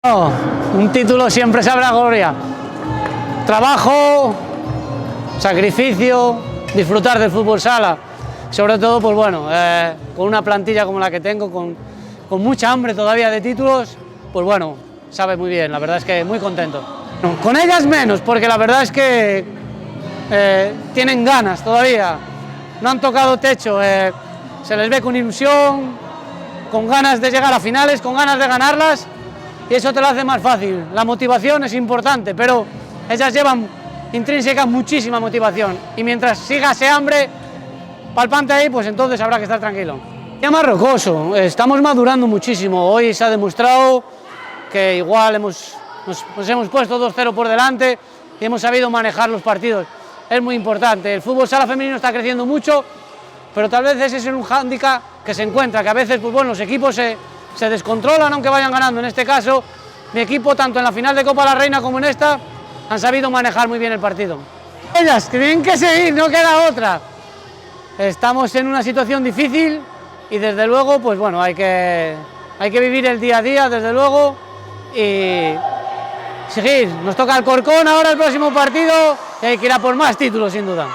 No, un título siempre sabrá gloria. Trabajo, sacrificio, disfrutar del fútbol sala. Sobre todo, pues bueno, con una plantilla como la que tengo, con mucha hambre todavía de títulos, pues bueno, sabe muy bien, la verdad es que muy contento. Con ellas menos, porque la verdad es que tienen ganas todavía, no han tocado techo, se les ve con ilusión, con ganas de llegar a finales, con ganas de ganarlas, y eso te lo hace más fácil. La motivación es importante, pero ellas llevan intrínseca muchísima motivación, y mientras siga ese hambre palpante ahí, pues entonces habrá que estar tranquilo. Ya más rocoso, estamos madurando muchísimo. Hoy se ha demostrado que igual nos hemos puesto 2-0 por delante y hemos sabido manejar los partidos. Es muy importante. El fútbol sala femenino está creciendo mucho, pero tal vez ese es un hándicap que se encuentra, que a veces pues bueno, los equipos se descontrolan aunque vayan ganando. En este caso, mi equipo, tanto en la final de Copa de la Reina como en esta, han sabido manejar muy bien el partido. Ellas tienen que seguir, no queda otra. Estamos en una situación difícil y desde luego, pues bueno, hay que vivir el día a día, desde luego, y seguir. Nos toca Alcorcón ahora el próximo partido y hay que ir a por más títulos, sin duda.